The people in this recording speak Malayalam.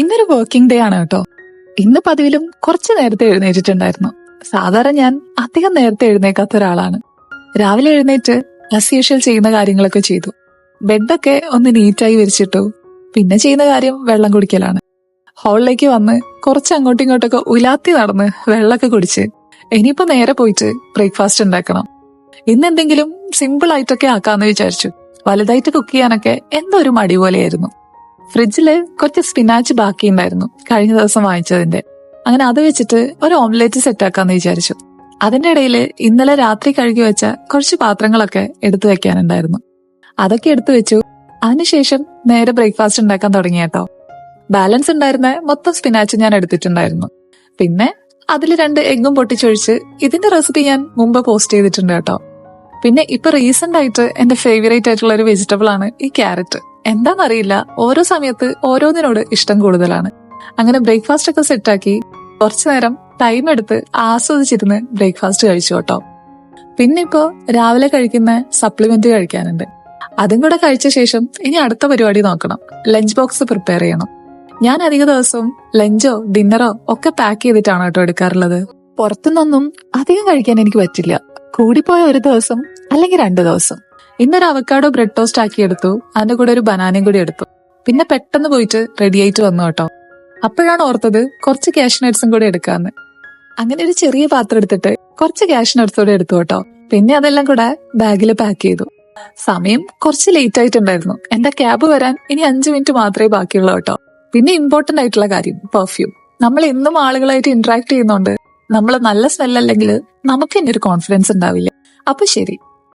ഇന്നൊരു വർക്കിംഗ് ഡേ ആണ് കേട്ടോ. ഇന്ന് പതിവിലും കുറച്ച് നേരത്തെ എഴുന്നേറ്റിട്ടുണ്ടായിരുന്നു. സാധാരണ ഞാൻ അധികം നേരത്തെ എഴുന്നേക്കാത്ത ഒരാളാണ്. രാവിലെ എഴുന്നേറ്റ് ആസ് യൂഷ്വൽ ചെയ്യുന്ന കാര്യങ്ങളൊക്കെ ചെയ്തു. ബെഡൊക്കെ ഒന്ന് നീറ്റായി വിരിച്ചിട്ടു. പിന്നെ ചെയ്യുന്ന കാര്യം വെള്ളം കുടിക്കലാണ്. ഹാളിലേക്ക് വന്ന് കുറച്ച് അങ്ങോട്ടും ഇങ്ങോട്ടൊക്കെ ഉലാത്തി നടന്ന് വെള്ളമൊക്കെ കുടിച്ച് ഇനിയിപ്പോ നേരെ പോയിട്ട് ബ്രേക്ക്ഫാസ്റ്റ് ഉണ്ടാക്കണം. ഇന്ന് എന്തെങ്കിലും സിമ്പിൾ ആയിട്ടൊക്കെ ആക്കാന്ന് വിചാരിച്ചു. വലുതായിട്ട് കുക്ക് ചെയ്യാനൊക്കെ എന്തോ ഒരു മടി പോലെയായിരുന്നു. ഫ്രിഡ്ജില് കുറച്ച് സ്പിനാച്ച് ബാക്കിയുണ്ടായിരുന്നു കഴിഞ്ഞ ദിവസം വാങ്ങിച്ചതിന്റെ. അങ്ങനെ അത് വെച്ചിട്ട് ഒരു ഓംലെറ്റ് സെറ്റ് ആക്കാന്ന് വിചാരിച്ചു. അതിന്റെ ഇടയിൽ ഇന്നലെ രാത്രി കഴുകി വെച്ച കുറച്ച് പാത്രങ്ങളൊക്കെ എടുത്തു വെക്കാനുണ്ടായിരുന്നു. അതൊക്കെ എടുത്തു വെച്ചു. അതിനുശേഷം നേരെ ബ്രേക്ക്ഫാസ്റ്റ് ഉണ്ടാക്കാൻ തുടങ്ങി കേട്ടോ. ബാലൻസ് ഉണ്ടായിരുന്ന മൊത്തം സ്പിനാച്ച് ഞാൻ എടുത്തിട്ടുണ്ടായിരുന്നു. പിന്നെ അതിൽ 2 എഗ്ഗും പൊട്ടിച്ചൊഴിച്ച് ഇതിന്റെ റെസിപ്പി ഞാൻ മുമ്പ് പോസ്റ്റ് ചെയ്തിട്ടുണ്ട് കേട്ടോ. പിന്നെ ഇപ്പൊ റീസെന്റ് ആയിട്ട് എന്റെ ഫേവറേറ്റ് ആയിട്ടുള്ള ഒരു വെജിറ്റബിൾ ആണ് ഈ ക്യാരറ്റ്. എന്താണെന്നറിയില്ല, ഓരോ സമയത്ത് ഓരോന്നിനോട് ഇഷ്ടം കൂടുതലാണ്. അങ്ങനെ ബ്രേക്ക്ഫാസ്റ്റ് ഒക്കെ സെറ്റാക്കി കുറച്ചു നേരം ടൈം എടുത്ത് ആസ്വദിച്ചിരുന്ന് ബ്രേക്ക്ഫാസ്റ്റ് കഴിച്ചു കേട്ടോ. പിന്നെ ഇപ്പോ രാവിലെ കഴിക്കുന്ന സപ്ലിമെന്റ് കഴിക്കാനുണ്ട്. അതും കൂടെ കഴിച്ച ശേഷം ഇനി അടുത്ത പരിപാടി നോക്കണം. ലഞ്ച് ബോക്സ് പ്രിപ്പയർ ചെയ്യണം. ഞാൻ അധിക ദിവസവും ലഞ്ചോ ഡിന്നറോ ഒക്കെ പാക്ക് ചെയ്തിട്ടാണ് കേട്ടോ എടുക്കാറുള്ളത്. പുറത്തുനിന്നൊന്നും അധികം കഴിക്കാൻ എനിക്ക് പറ്റില്ല. കൂടിപ്പോയ ഒരു ദിവസം അല്ലെങ്കിൽ 2 ദിവസം. ഇന്നൊരു അവക്കാഡോ ബ്രെഡ് ടോസ്റ്റ് ആക്കി എടുത്തു. അതിന്റെ കൂടെ ഒരു ബനാനയും കൂടി എടുത്തു. പിന്നെ പെട്ടെന്ന് പോയിട്ട് റെഡി ആയിട്ട് വന്നു കേട്ടോ. അപ്പോഴാണ് ഓർത്തത് കുറച്ച് ക്യാഷ് നട്ട്സും കൂടെ എടുക്കാന്ന്. അങ്ങനെ ഒരു ചെറിയ പാത്രം എടുത്തിട്ട് കുറച്ച് ക്യാഷ് നട്ട്സ് കൂടെ എടുത്തു കേട്ടോ. പിന്നെ അതെല്ലാം കൂടെ ബാഗിൽ പാക്ക് ചെയ്തു. സമയം കുറച്ച് ലേറ്റ് ആയിട്ടുണ്ടായിരുന്നു. എന്റെ ക്യാബ് വരാൻ ഇനി 5 മിനിറ്റ് മാത്രമേ ബാക്കിയുള്ളൂ കേട്ടോ. പിന്നെ ഇമ്പോർട്ടന്റ് ആയിട്ടുള്ള കാര്യം പെർഫ്യൂം. നമ്മൾ എന്നും ആളുകളായിട്ട് ഇന്ററാക്ട് ചെയ്യുന്നോണ്ട് നമ്മൾ നല്ല സ്മെൽ അല്ലെങ്കിൽ നമുക്ക് തന്നെ ഒരു കോൺഫിഡൻസ് ഉണ്ടാവില്ല. അപ്പൊ ശരി,